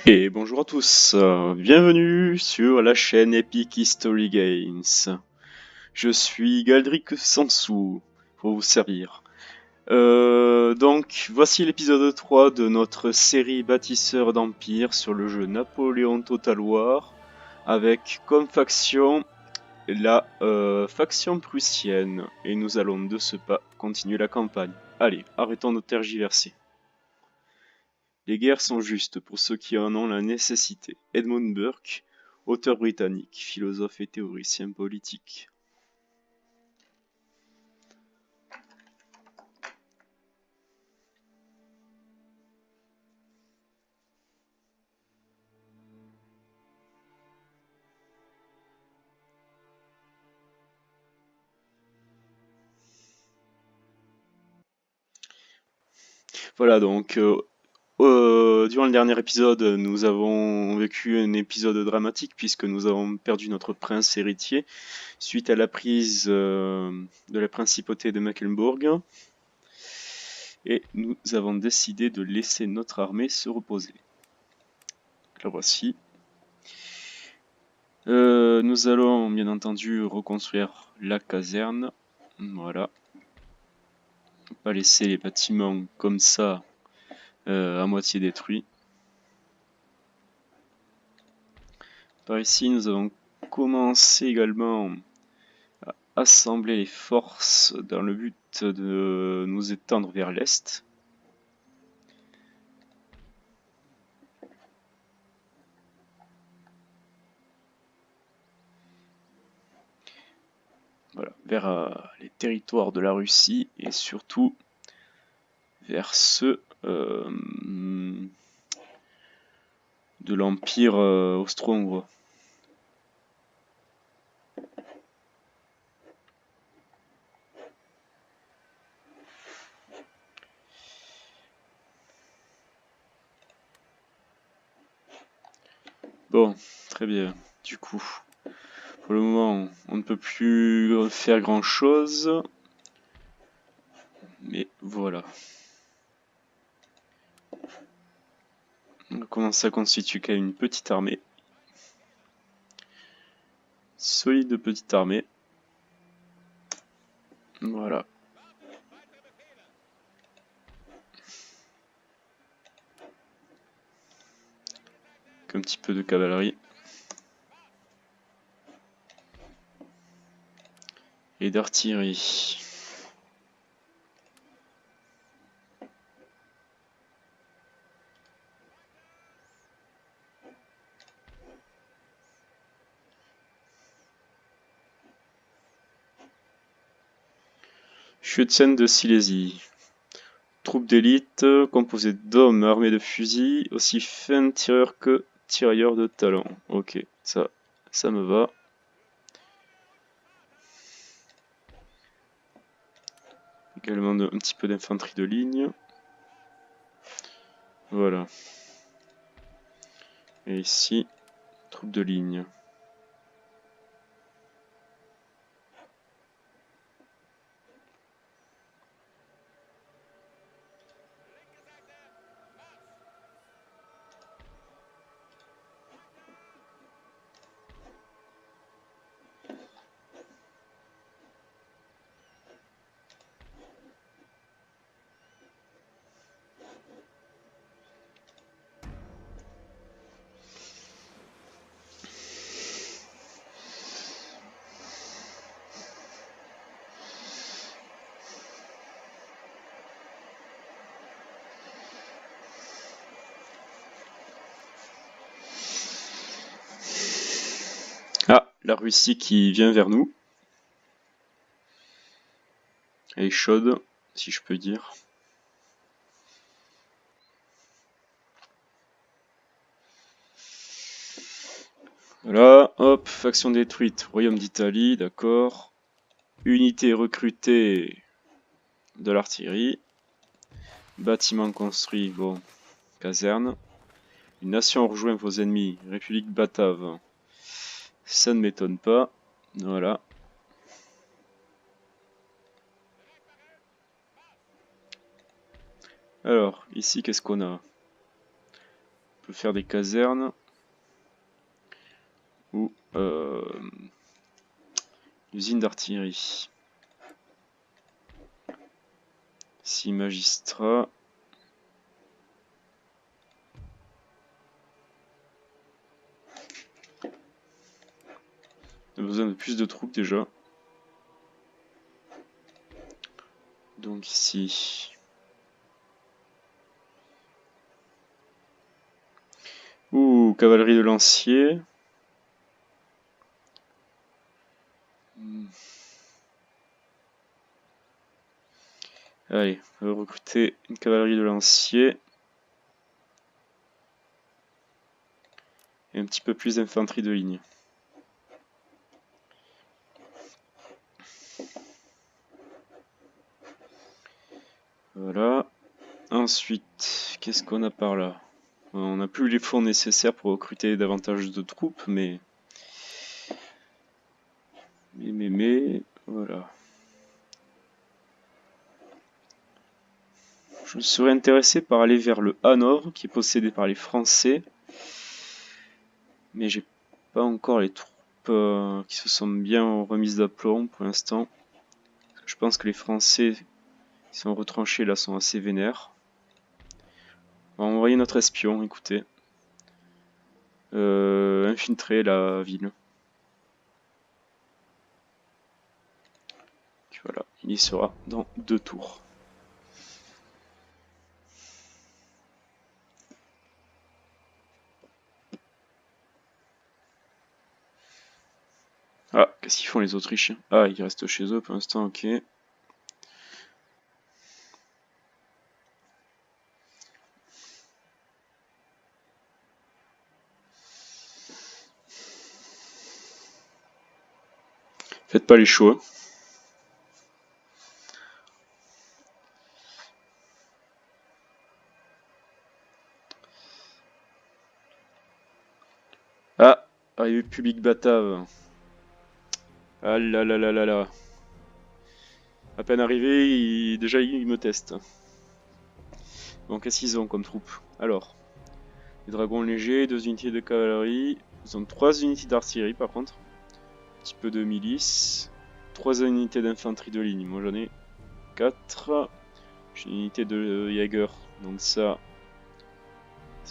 Et bonjour à tous, bienvenue sur la chaîne Epic History Games. Je suis Galdric Sansou pour vous servir. Donc voici l'épisode 3 de notre série Bâtisseur d'Empire sur le jeu Napoléon Total War avec comme faction la faction prussienne. Et nous allons de ce pas continuer la campagne. Allez, arrêtons de tergiverser. Les guerres sont justes pour ceux qui en ont la nécessité. Edmund Burke, auteur britannique, philosophe et théoricien politique. Voilà donc, durant le dernier épisode, nous avons vécu un épisode dramatique puisque nous avons perdu notre prince héritier suite à la prise de la principauté de Mecklembourg. Et nous avons décidé de laisser notre armée se reposer. La voici. Nous allons bien entendu reconstruire la caserne. Voilà. Pas laisser les bâtiments comme ça à moitié détruits. Par ici, nous avons commencé également à assembler les forces dans le but de nous étendre vers l'est. Voilà, vers les territoires de la Russie et surtout vers ceux de l'Empire austro-hongrois. Bon, très bien. Du coup, pour le moment, on ne peut plus faire grand chose. Mais voilà. On commence à constituer quand même une petite armée. Solide petite armée. Voilà. Un petit peu de cavalerie. Et d'artillerie. Schützen de Silésie. Troupes d'élite composées d'hommes armés de fusils, aussi fins tireurs que tirailleurs de talent. Ok, ça me va. Également un petit peu d'infanterie de ligne. Voilà. Et ici, troupes de ligne. Ah, la Russie qui vient vers nous. Elle est chaude, si je peux dire. Voilà, hop, faction détruite, Royaume d'Italie, d'accord. Unité recrutée de l'artillerie. Bâtiment construit, bon, caserne. Une nation rejoint vos ennemis, République batave. Ça ne m'étonne pas. Voilà. Alors, ici, qu'est-ce qu'on a? peut faire des casernes ou usine d'artillerie. Ici magistrat. On a besoin de plus de troupes déjà. Donc ici. Ouh, cavalerie de lancier. Allez, on va recruter une cavalerie de lancier. Et un petit peu plus d'infanterie de ligne. Voilà. Ensuite, qu'est-ce qu'on a par là? On n'a plus les fonds nécessaires pour recruter davantage de troupes, mais voilà. Je serais intéressé par aller vers le Hanovre, qui est possédé par les Français, mais j'ai pas encore les troupes qui se sont bien remises d'aplomb pour l'instant. Je pense que les Français qui sont retranchés là sont assez vénères. On va envoyer notre espion, écoutez. Infiltrer la ville. Voilà, il y sera dans 2 tours. Ah, qu'est-ce qu'ils font les Autrichiens? Ah, ils restent chez eux pour l'instant, ok. Faites pas les chauds. Hein. Ah, arrivée publique Batave. Ah là là là là là. À peine arrivé, déjà ils me testent. Bon, qu'est-ce qu'ils ont comme troupes? Alors, des dragons légers, 2 unités de cavalerie. Ils ont 3 unités d'artillerie par contre. Un petit peu de milice. 3 unités d'infanterie de ligne. Moi j'en ai 4. J'ai une unité de Jäger. Donc ça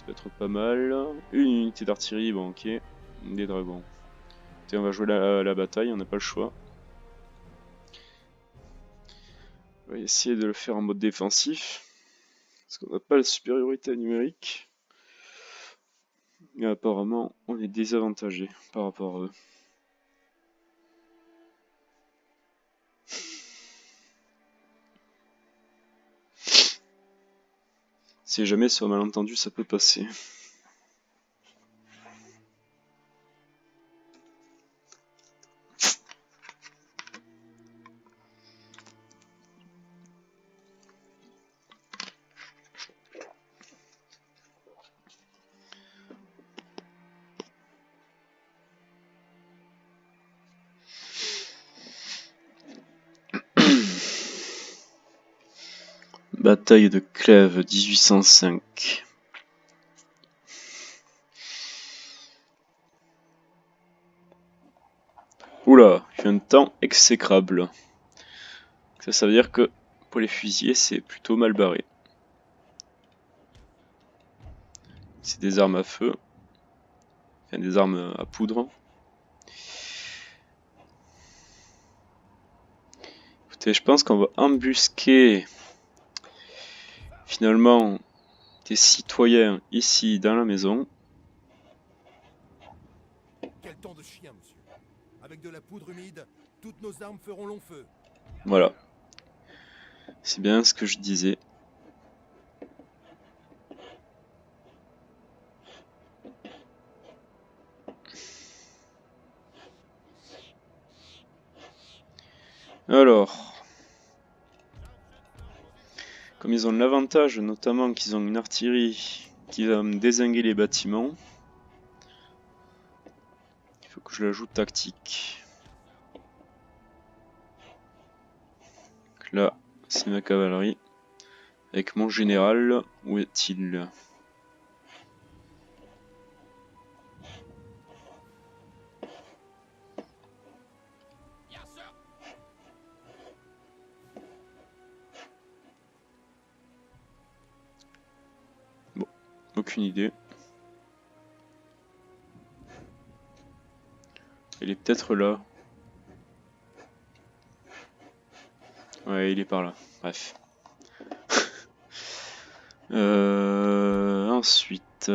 peut être pas mal. Une unité d'artillerie, bon ok. Des dragons. Et on va jouer la bataille, on n'a pas le choix. On va essayer de le faire en mode défensif. Parce qu'on n'a pas la supériorité numérique. Mais apparemment, on est désavantagé par rapport à eux. Si jamais sur un malentendu, ça peut passer. Bataille de Clèves 1805. Oula, il fait un temps exécrable. Ça veut dire que pour les fusiliers, c'est plutôt mal barré. C'est des armes à feu. Enfin, des armes à poudre. Écoutez, je pense qu'on va embusquer finalement des citoyens ici dans la maison. Quel temps de chien, monsieur. Avec de la poudre humide, toutes nos armes feront long feu. Voilà. C'est bien ce que je disais. Alors, comme ils ont l'avantage notamment qu'ils ont une artillerie qui va me dézinguer les bâtiments, il faut que je l'ajoute tactique. Donc là, c'est ma cavalerie. Avec mon général, où est-il? aucune idée. Il est peut-être là. Ouais, il est par là. Bref. Ensuite,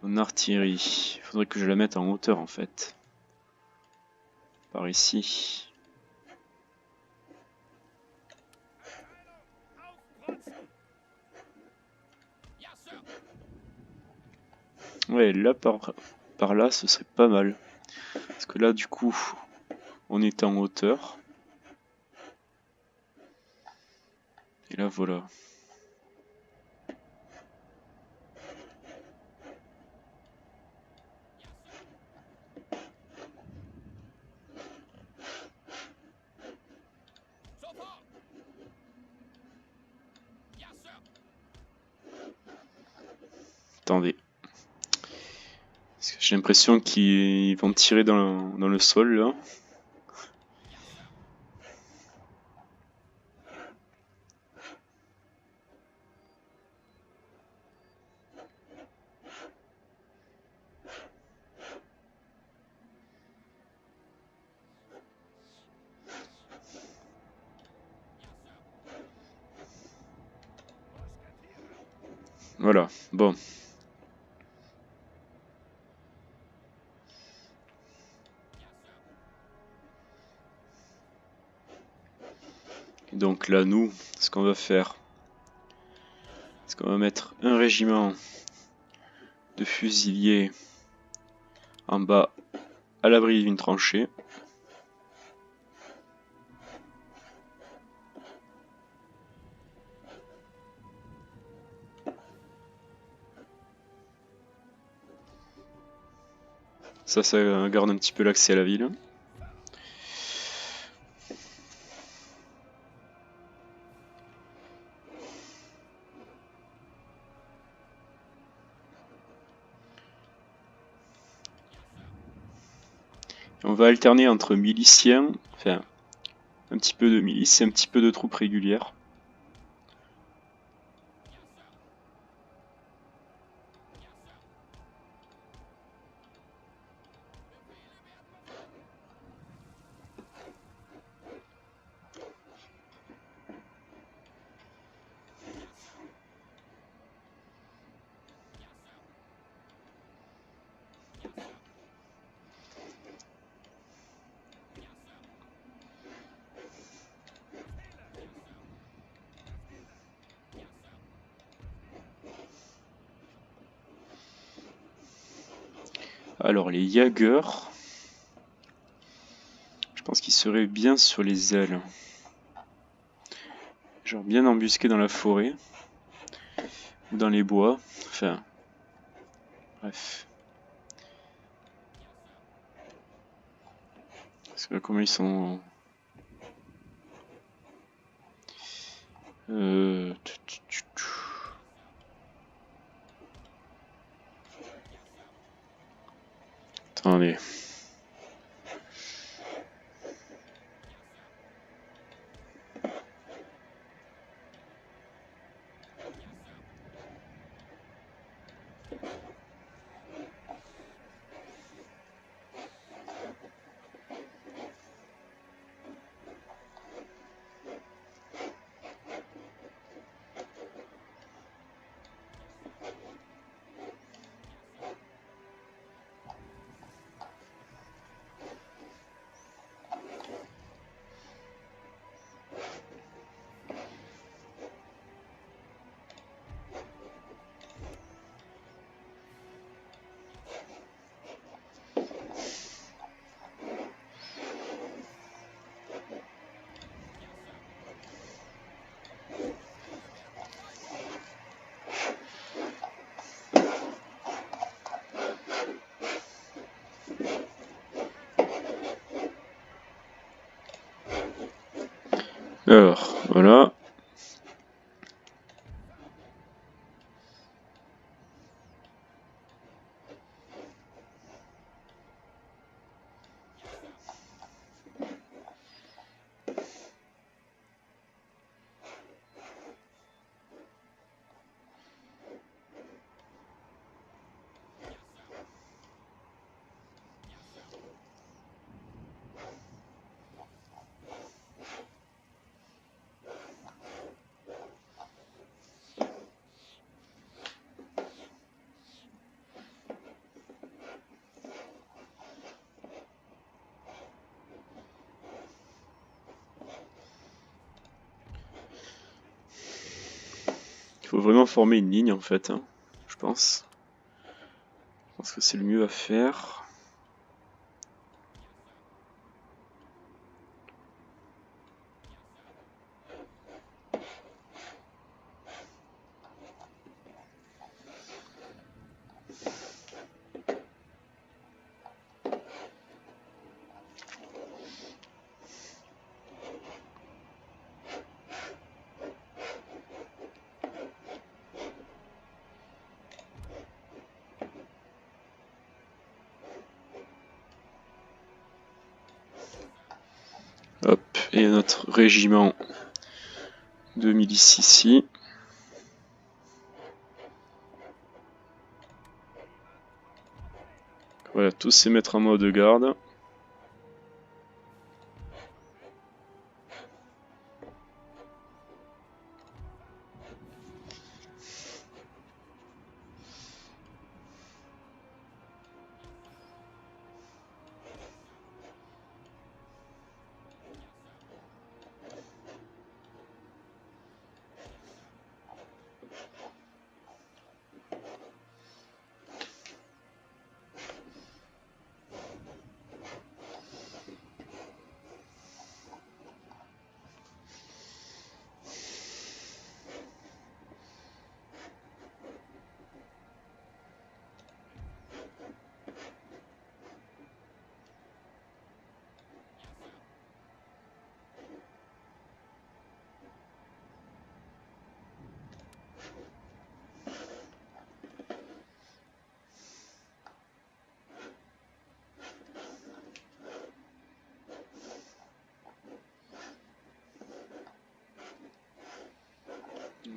mon artillerie. Il faudrait que je la mette en hauteur en fait. Par ici. Ouais, là par là, ce serait pas mal. Parce que là, du coup, on est en hauteur. Et là, voilà. Attendez. Parce que j'ai l'impression qu'ils vont tirer dans le sol, là. Voilà, bon. Donc là, nous, ce qu'on va faire, c'est qu'on va mettre un régiment de fusiliers en bas, à l'abri d'une tranchée. Ça garde un petit peu l'accès à la ville. On va alterner entre miliciens, enfin, un petit peu de milices et un petit peu de troupes régulières. Alors les Jaegers, je pense qu'ils seraient bien sur les ailes. Genre bien embusqués dans la forêt. Ou dans les bois. Enfin, bref. Parce que là, comment ils sont... Attendez. Alors, voilà. Il faut vraiment former une ligne en fait, hein, je pense. Je pense que c'est le mieux à faire. Hop, et notre régiment de milices ici. Voilà, tous se mettre en mode garde.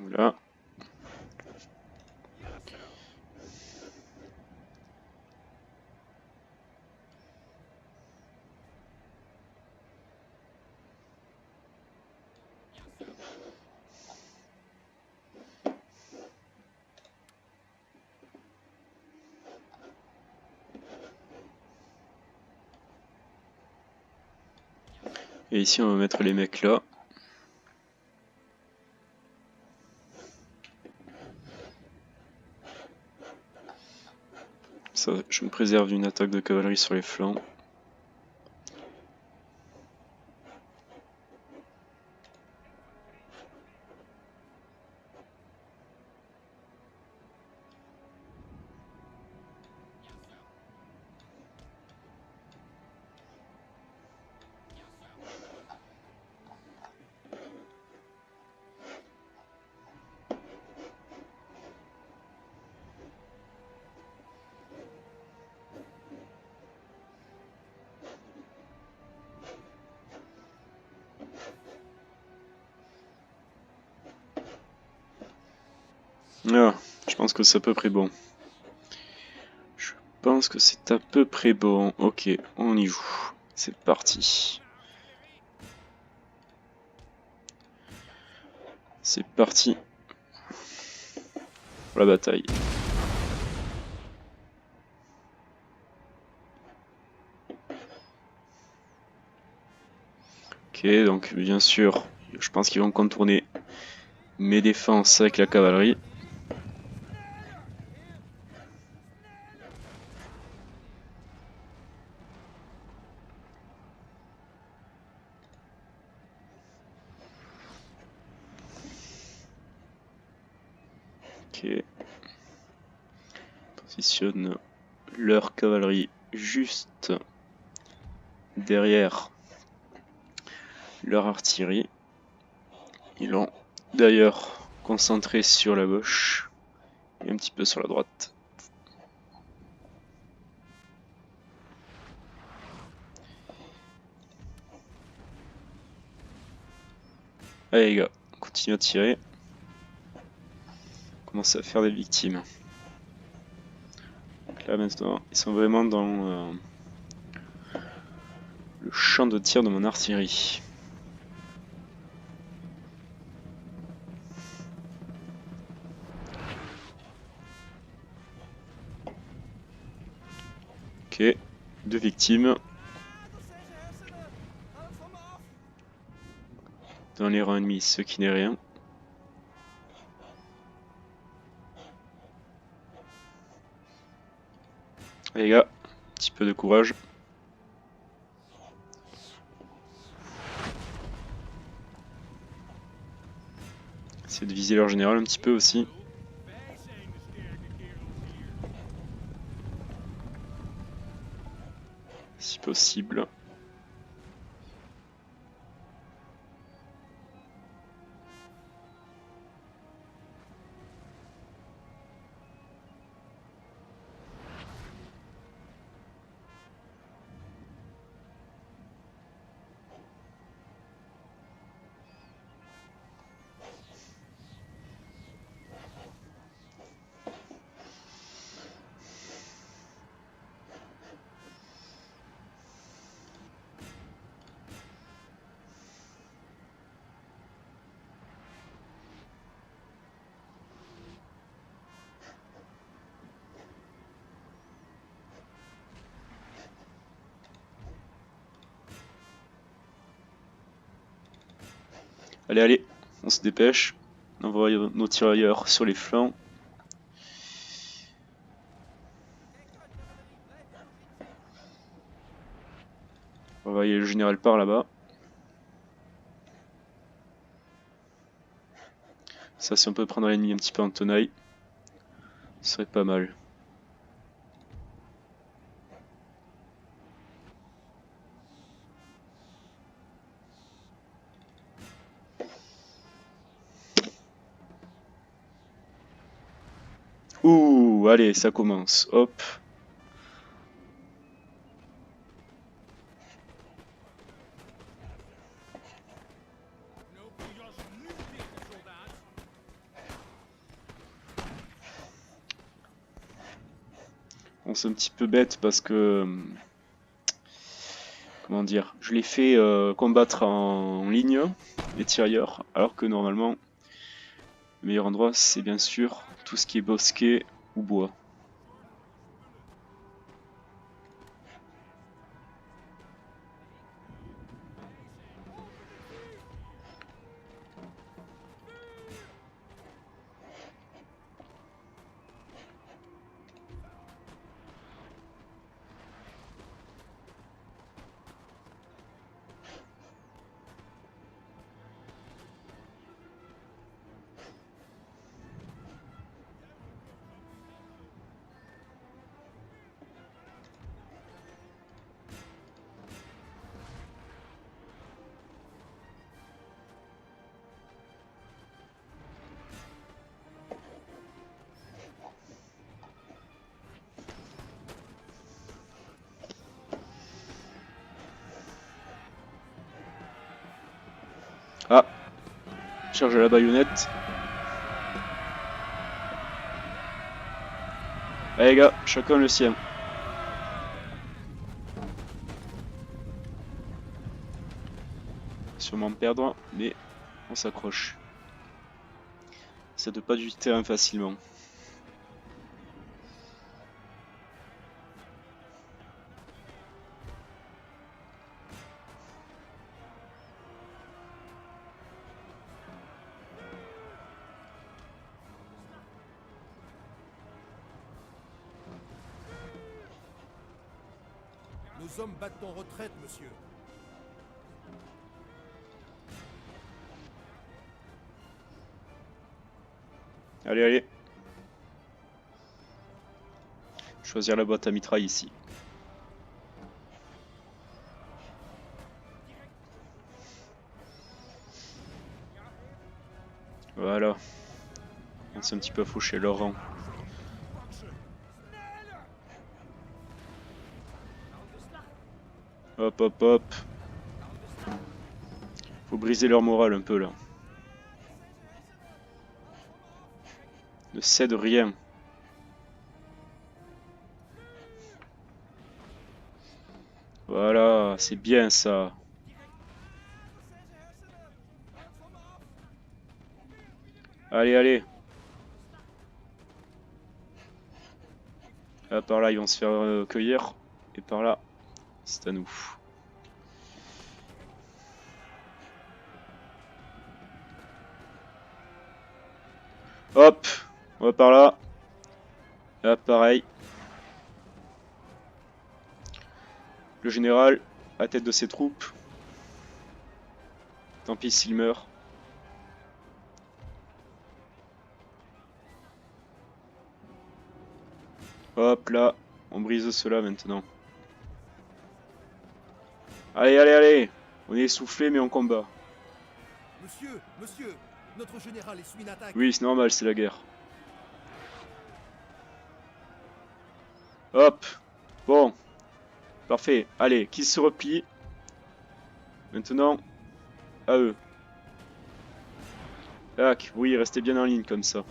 Voilà. Et ici on va mettre les mecs là. Ça, je me préserve d'une attaque de cavalerie sur les flancs. Ah, je pense que c'est à peu près bon. Je pense que c'est à peu près bon. Ok, on y joue. C'est parti. C'est parti pour la bataille. Ok, donc bien sûr, je pense qu'ils vont contourner mes défenses avec la cavalerie. Ok. Positionne leur cavalerie juste derrière leur artillerie. Ils l'ont d'ailleurs concentré sur la gauche et un petit peu sur la droite. Allez les gars, on continue à tirer. On commence à faire des victimes. Donc là maintenant, ils sont vraiment dans le champ de tir de mon artillerie. Ok, 2 victimes. Dans les rangs ennemis, ce qui n'est rien. Les gars, un petit peu de courage. Essayez de viser leur général un petit peu aussi. Si possible. Allez, allez, on se dépêche. On envoie nos tirailleurs sur les flancs. On va envoyer le général par là-bas. Ça, si on peut prendre l'ennemi un petit peu en tenaille, ce serait pas mal. Ouh, allez, ça commence. Hop. Bon, c'est un petit peu bête parce que... comment dire, je les fais combattre en ligne, les tirailleurs, alors que normalement, le meilleur endroit, c'est bien sûr tout ce qui est bosquet ou bois. Ah, charge à la baïonnette. Allez les gars, chacun le sien. Sûrement perdre, mais on s'accroche. Ça ne pas du terrain facilement. Nos hommes battent en retraite, monsieur. Allez, allez. Choisir la boîte à mitraille ici. Voilà. On s'est un petit peu fauché leur rang. Hop, hop, hop. Faut briser leur morale un peu là. Ne cède rien. Voilà, c'est bien ça. Allez, allez. Ah, par là, ils vont se faire cueillir. Et par là, c'est à nous. Hop, on va par là. Là, pareil. Le général, à tête de ses troupes. Tant pis s'il meurt. Hop là, on brise cela maintenant. Allez, allez, allez! On est essoufflé mais on combat. Monsieur, notre général est sous une attaque. Oui, c'est normal, c'est la guerre. Hop! Bon. Parfait. Allez, qui se replie? Maintenant, à eux. Tac, oui, restez bien en ligne comme ça.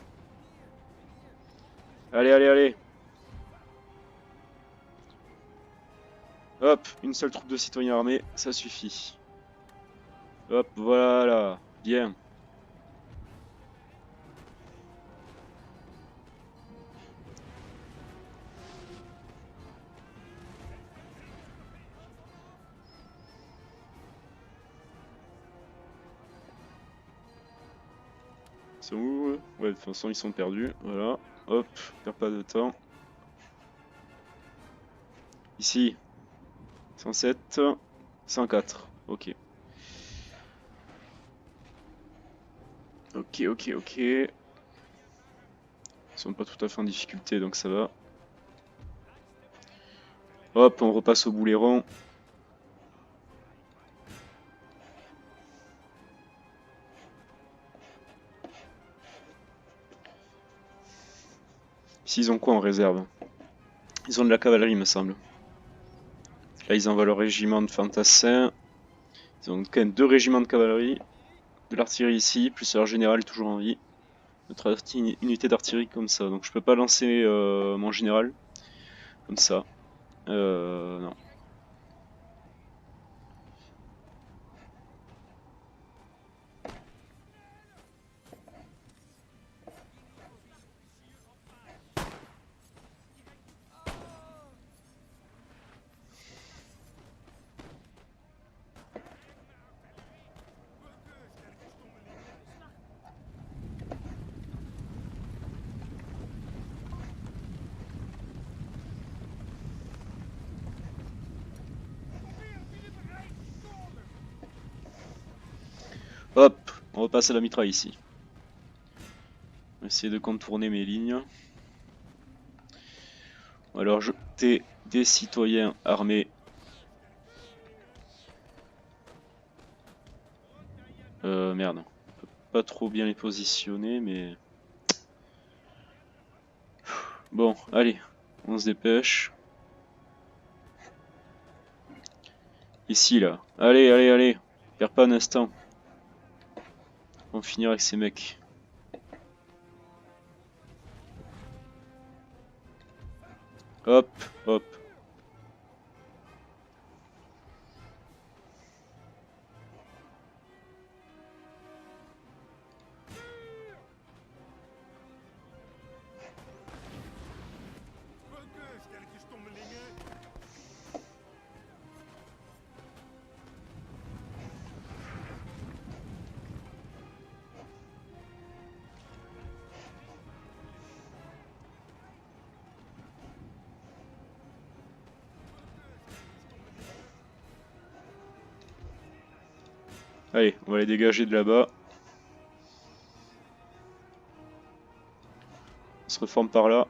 Allez, allez, allez! Hop, une seule troupe de citoyens armés, ça suffit. Hop, voilà, bien. Ils sont où eux? Ouais, de toute façon ils sont perdus, voilà. Hop, perds pas de temps. Ici, 107, 104, ok. Ok, ok, ok. Ils sont pas tout à fait en difficulté, donc ça va. Hop, on repasse au boulet-rond. Ici, ils ont quoi en réserve? Ils ont de la cavalerie, il me semble. Là, ils envoient leur régiment de fantassins. Ils ont quand même 2 régiments de cavalerie. De l'artillerie ici, plus leur général toujours en vie. Notre unité d'artillerie comme ça. Donc je peux pas lancer mon général comme ça. Non. Hop, on repasse à la mitraille ici. On va essayer de contourner mes lignes. Alors jeter des citoyens armés. Merde. On peut pas trop bien les positionner, mais... Bon, allez, on se dépêche. Ici, là. Allez, allez, allez. Perds pas un instant. On va finir avec ces mecs. Hop, hop. Allez, on va les dégager de là-bas. On se reforme par là.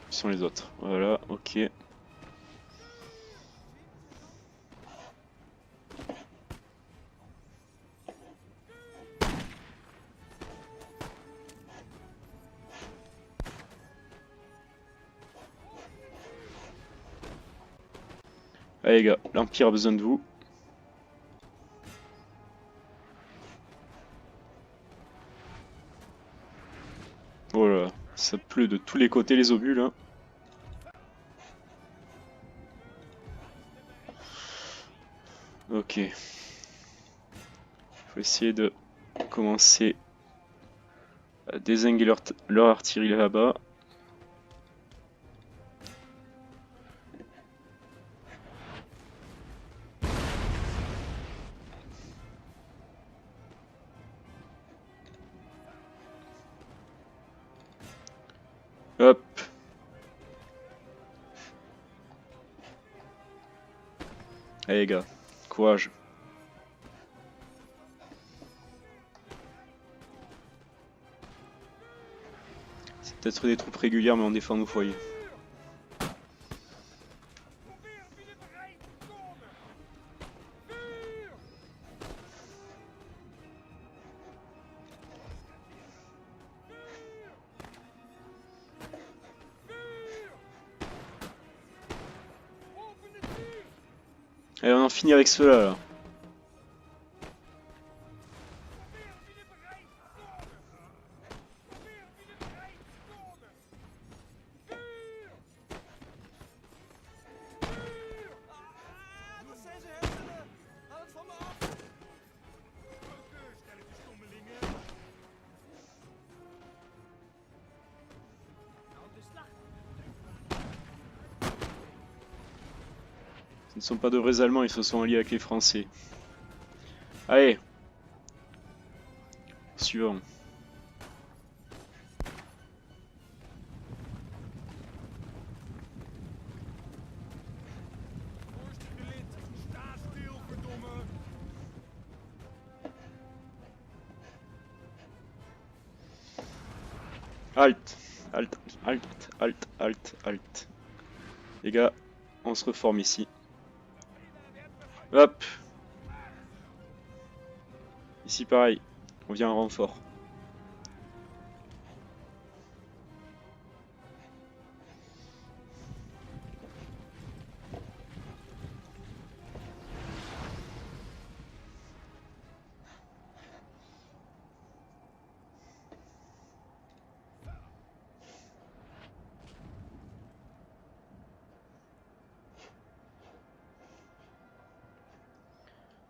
Où sont les autres? Voilà, ok. Allez les gars, l'Empire a besoin de vous. Voilà, ça pleut de tous les côtés les obus là. Ok. Faut essayer de commencer à dézinguer leur artillerie là-bas. Hop. Allez les gars, courage. C'est peut-être des troupes régulières mais on défend nos foyers. Allez, on en finit avec ceux-là là. Ce ne sont pas de vrais Allemands, ils se sont alliés avec les Français. Allez. Suivant. Halt. Halt, halt, halt, halt, halt. Les gars, on se reforme ici. Hop. Ici pareil, on vient en renfort.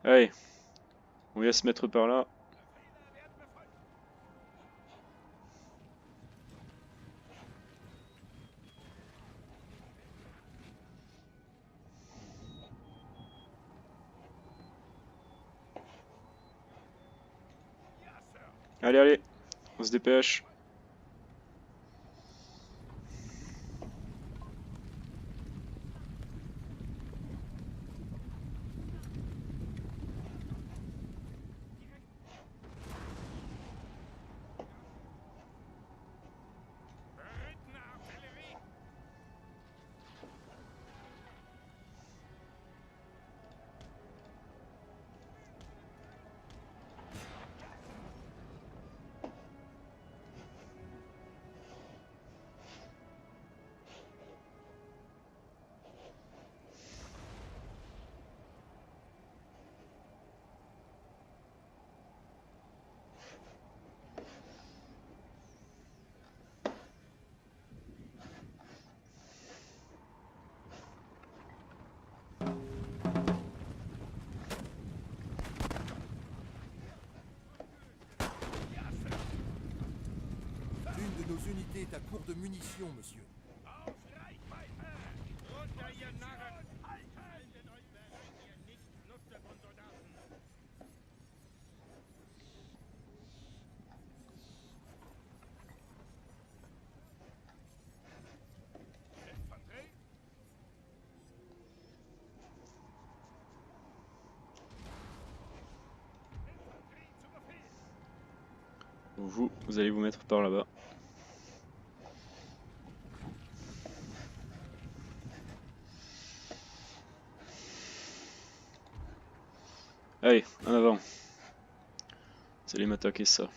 Allez, on va se mettre par là. Allez, allez, on se dépêche. L'une de nos unités est à court de munitions, monsieur. Vous allez vous mettre par là-bas. Allez, en avant. Vous allez m'attaquer ça.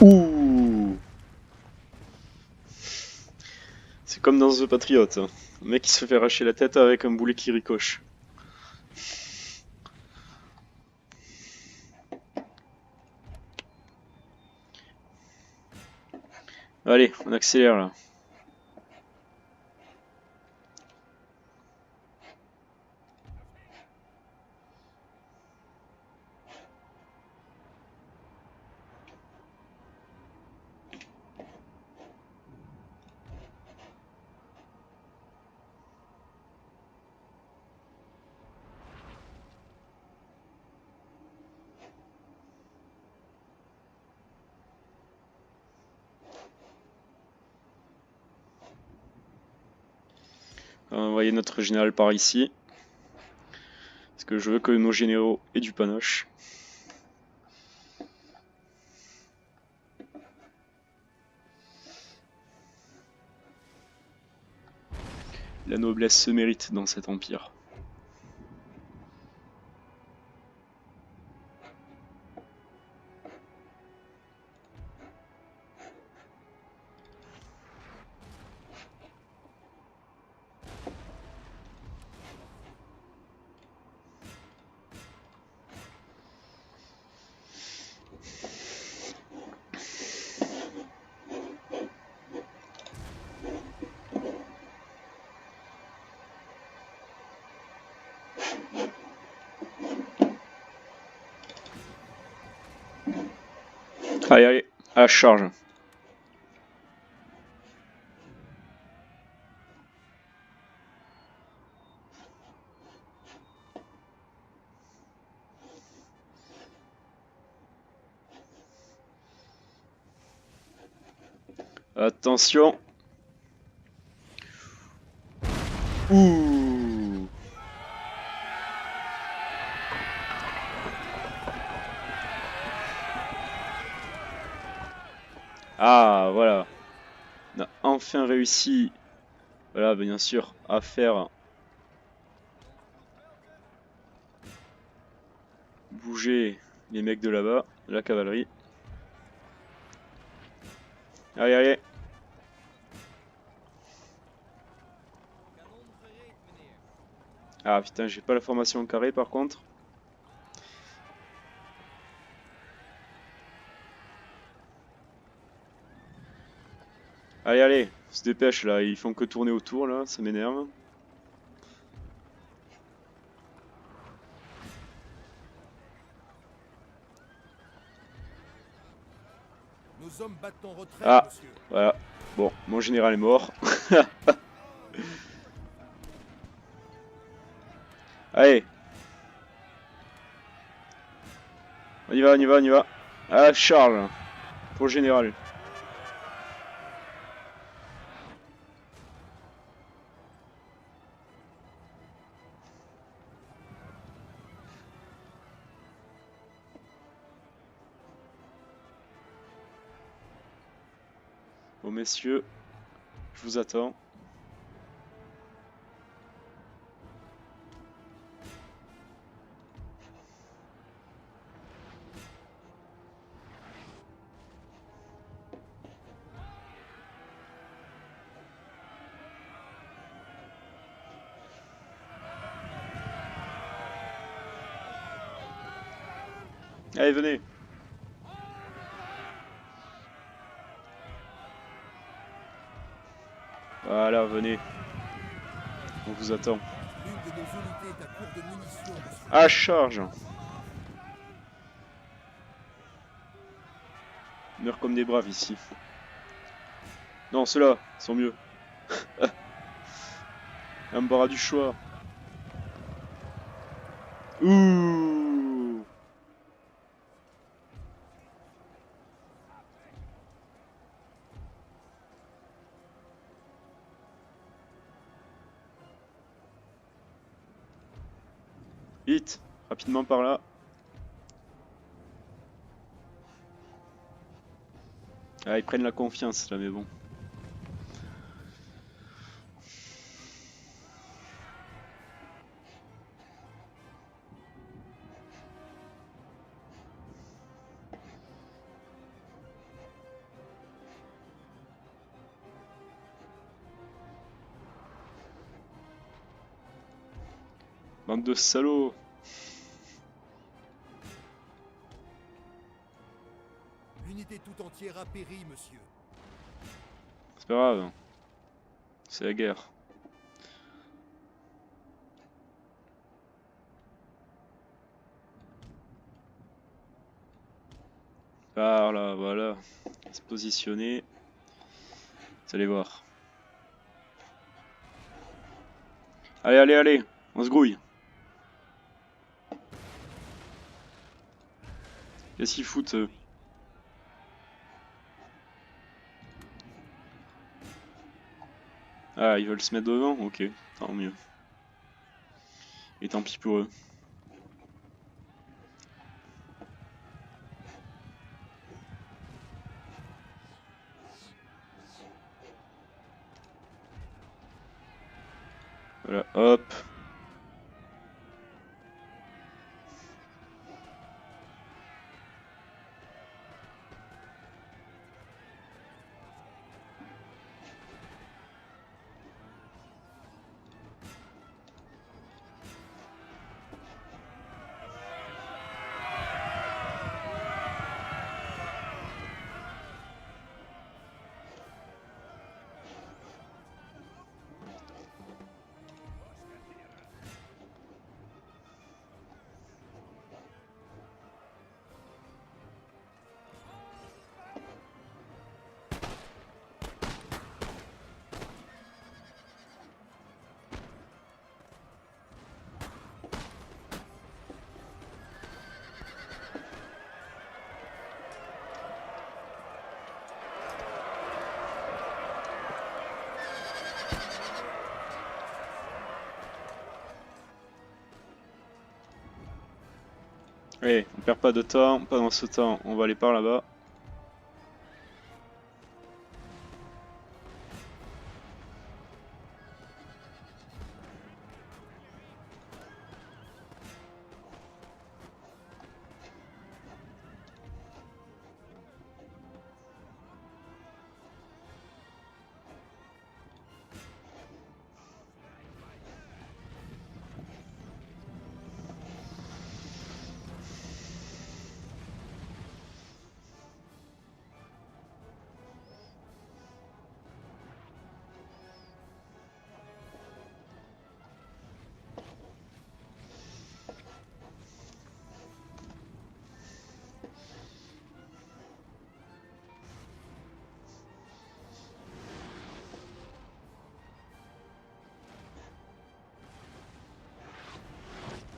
Ouh. C'est comme dans The Patriot. Hein. Le mec qui se fait arracher la tête avec un boulet qui ricoche. Allez, on accélère là. On va envoyer notre général par ici. Parce que je veux que nos généraux aient du panache. La noblesse se mérite dans cet empire. Allez, allez, à la charge. Attention. Ouh. Ah, voilà. On a enfin réussi, voilà, bien sûr, à faire bouger les mecs de là-bas, la cavalerie. Allez, allez. Ah putain, j'ai pas la formation en carré par contre. Allez, allez, on se dépêche là, ils font que tourner autour là, ça m'énerve. Nos hommes battent en retraite, Ah, monsieur. voilà. Bon, mon général est mort. Allez. On y va, on y va, on y va. Ah, Charles, pour le général. Bon, messieurs, je vous attends. Allez, venez. Voilà, venez. On vous attend. L'une de nos unités est à court de munitions, monsieur. À charge. On meurt comme des braves ici. Non, ceux-là sont mieux. Embarras du choix. Ouh. Vite, rapidement par là. Ah, ils prennent la confiance là, mais bon. Bande de salauds. L'unité tout entière a péri, monsieur. C'est pas grave. C'est la guerre. Par là, voilà. Se positionner. Vous allez voir. Allez, allez, allez. On se grouille. Qu'est-ce qu'ils foutent eux? Ah, ils veulent se mettre devant? Ok, tant mieux. Et tant pis pour eux. Voilà, hop. Allez, on perd pas de temps. Pendant ce temps, on va aller par là-bas.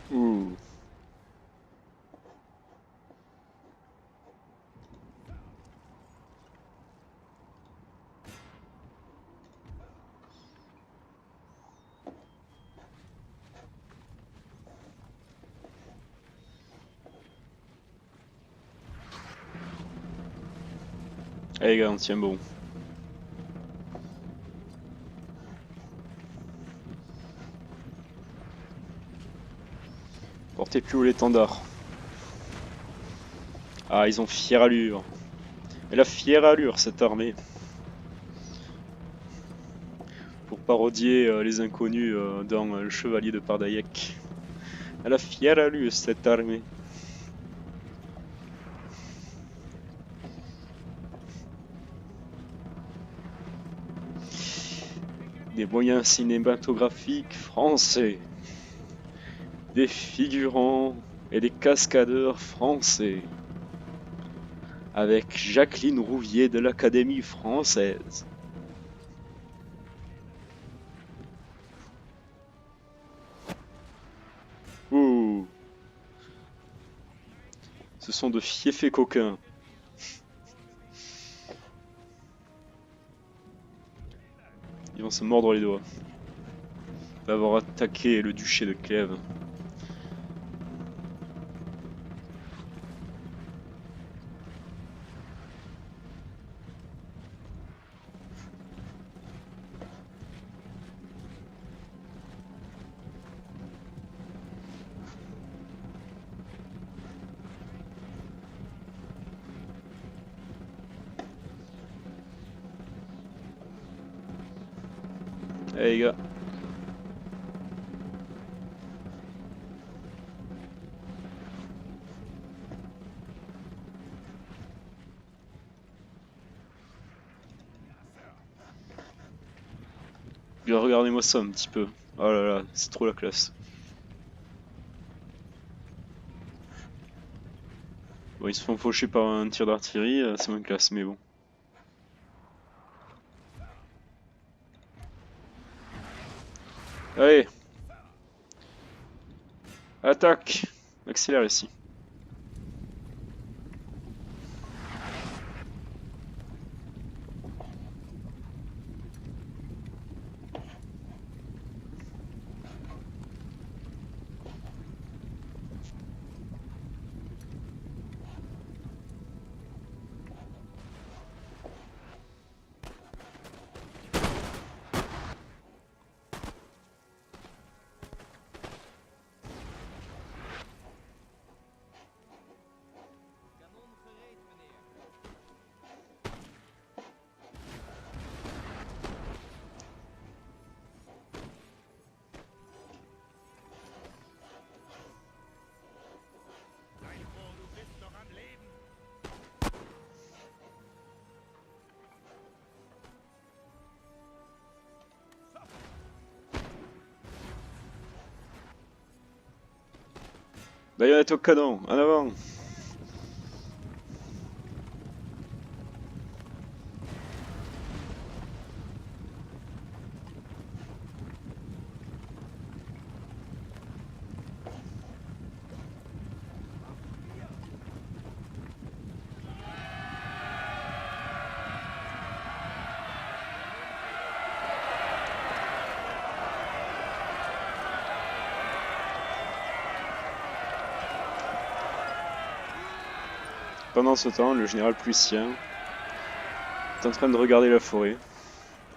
Ouh. Allez les gars, on tient bon. Portez plus haut l'étendard. Ah, ils ont fière allure. Elle a fière allure cette armée. Pour parodier les inconnus dans Le Chevalier de Pardaïek. Elle a fière allure cette armée. Des moyens cinématographiques français. Des figurants et des cascadeurs français. Avec Jacqueline Rouvier de l'Académie française. Ouh. Ce sont de fiefés coquins. Ils vont se mordre les doigts d'avoir attaqué le duché de Clèves. Allez les gars. Regardez-moi ça un petit peu. Oh là là, c'est trop la classe. Bon, ils se font faucher par un tir d'artillerie, c'est moins classe, mais bon. Allez! Attaque! Accélère ici. Baïonnette au canon, en avant! Pendant ce temps, le général prussien est en train de regarder la forêt.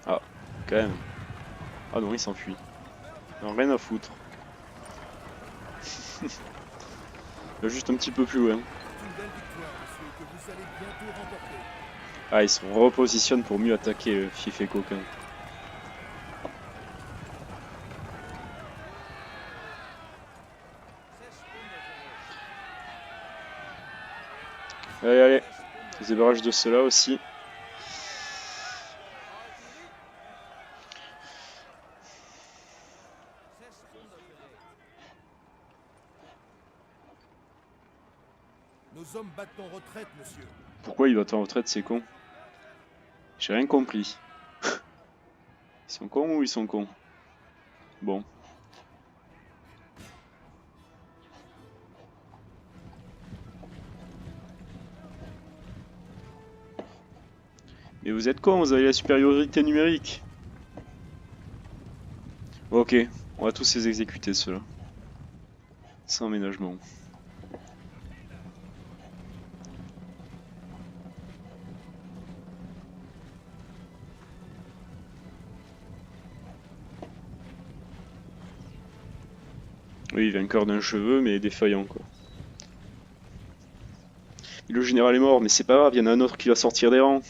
Ah, quand même. Ah non, il s'enfuit. Non, rien à foutre. Juste un petit peu plus loin. Une belle victoire, monsieur, que vous allez bientôt remporter. Ah, ils se repositionnent pour mieux attaquer le fief et coquin. Allez, allez. Les débarrages de ceux-là aussi. Nos hommes battent en retraite, monsieur. Pourquoi il va en retraite, ces cons? J'ai rien compris. Ils sont cons ou ils sont cons? Bon. Mais vous êtes cons, vous avez la supériorité numérique. Ok, on va tous les exécuter, ceux-là. Sans aménagement. Oui, vainqueur d'un cheveu, mais défaillant, quoi. Et le général est mort, mais c'est pas grave, il y en a un autre qui va sortir des rangs.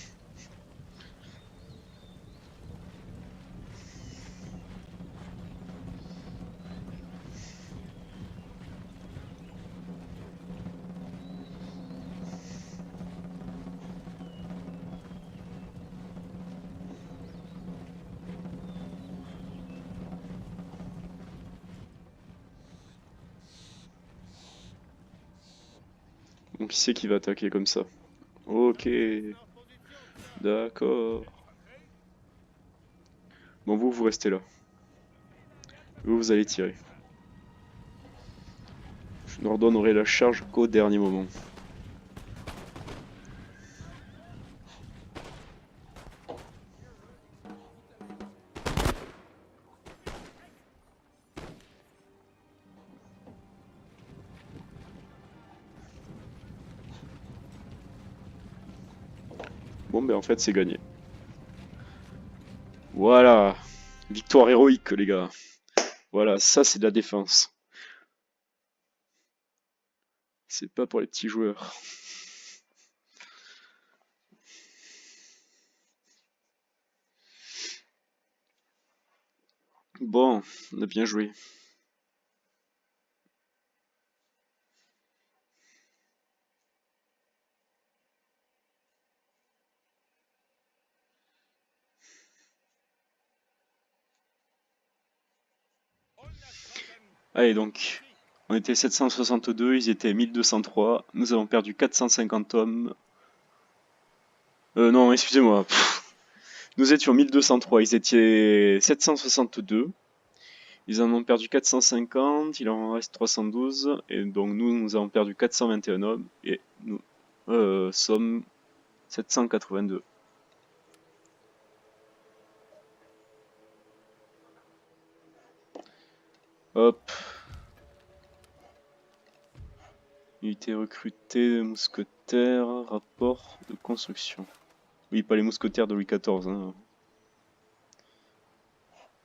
Donc qui c'est qui va attaquer comme ça? Ok, d'accord. Bon, vous restez là. Vous allez tirer. Je ne redonnerai la charge qu'au dernier moment. Bon, ben en fait, c'est gagné. Voilà. Victoire héroïque, les gars. Voilà, ça c'est de la défense. C'est pas pour les petits joueurs. Bon, on a bien joué. Allez donc, on était 762, ils étaient 1203, nous avons perdu 450 hommes. Non, excusez-moi. Nous étions 1203, ils étaient 762. Ils en ont perdu 450, il en reste 312, et donc nous avons perdu 421 hommes, et nous sommes 782. Hop. Unité recrutée, mousquetaires, rapport de construction. Oui, pas les mousquetaires de Louis XIV. Hein.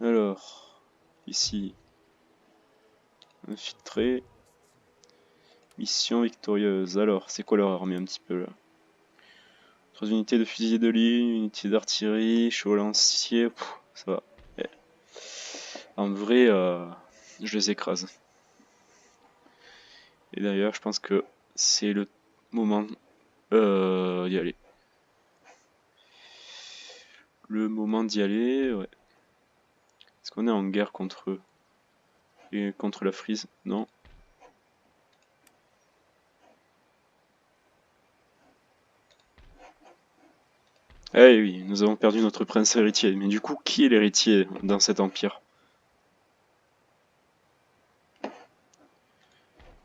Alors, ici, infiltré. Mission victorieuse. Alors, c'est quoi leur armée un petit peu là? 3 unités de fusiliers de ligne, unités d'artillerie, chaud lancier. Ça va. Eh. En vrai, je les écrase. Et d'ailleurs, je pense que c'est le moment d'y aller. Le moment d'y aller, ouais. Est-ce qu'on est en guerre contre eux? Et contre la Frise? Non. Eh oui, nous avons perdu notre prince héritier. Mais du coup, qui est l'héritier dans cet empire?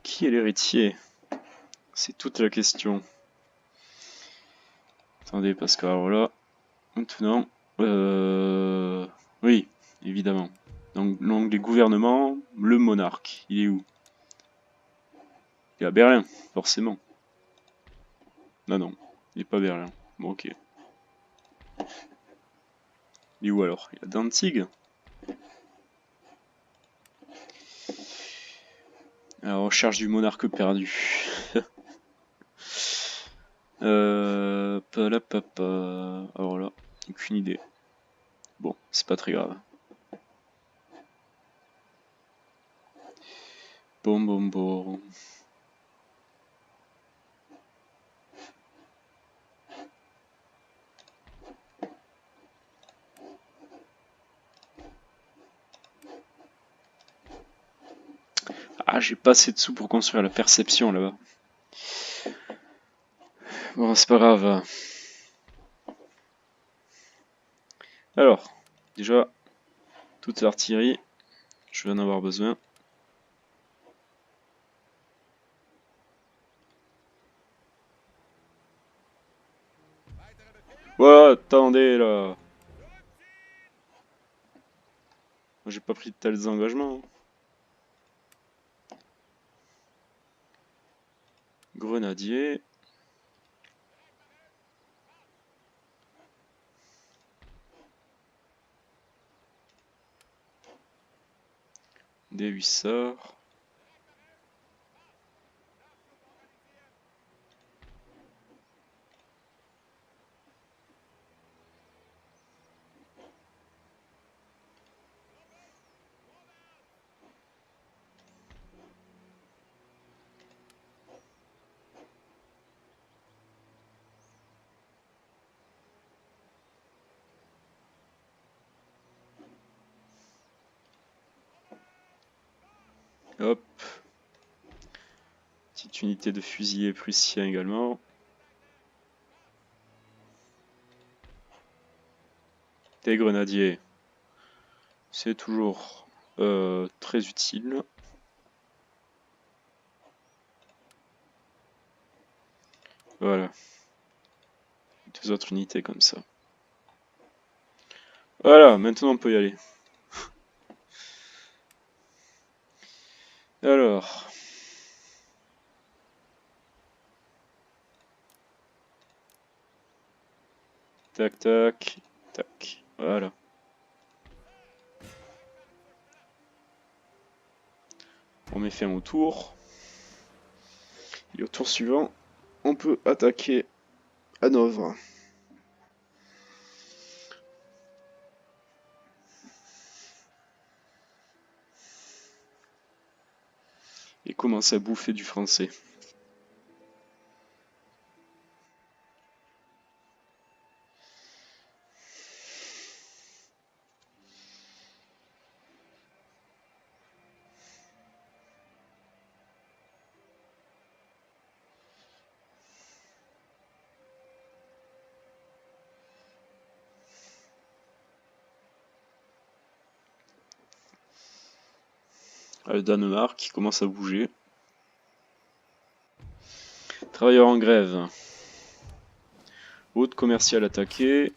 Qui est l'héritier? C'est toute la question. Attendez, parce que alors là, maintenant, oui, évidemment. Donc les gouvernements, le monarque, il est où? Il est à Berlin, forcément. Non, non, il est pas à Berlin. Bon, ok. Il est où alors? Il est à Danzig. À la recherche du monarque perdu. Palapapa. Alors là, aucune idée. Bon, c'est pas très grave. Bon, bon, bon. Ah, j'ai pas assez de sous pour construire la perception là-bas. Bon, c'est pas grave. Alors, déjà, toute l'artillerie, je vais en avoir besoin. Ouais, attendez là. J'ai pas pris de tels engagements. Grenadier. Des hussards. Hop. Petite unité de fusiliers prussiens également. Des grenadiers. C'est toujours très utile. Voilà. Deux autres unités comme ça. Voilà, maintenant on peut y aller. Alors. Tac, tac, tac. Voilà. On met fin au tour. Et au tour suivant, on peut attaquer Hanovre. Et commencer à bouffer du français. Le Danemark qui commence à bouger. Travailleurs en grève. Route commerciale attaquée.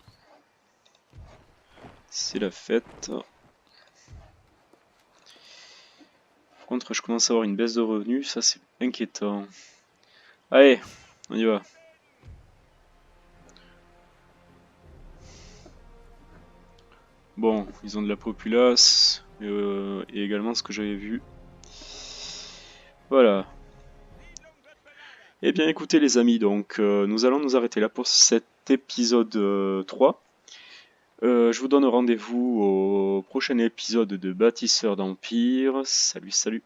C'est la fête. Par contre, je commence à avoir une baisse de revenus, ça c'est inquiétant. Allez, on y va. Bon, ils ont de la populace, et également ce que j'avais vu. Voilà. Eh bien écoutez les amis, donc nous allons nous arrêter là pour cet épisode 3. Je vous donne rendez-vous au prochain épisode de Bâtisseurs d'Empire. Salut, salut.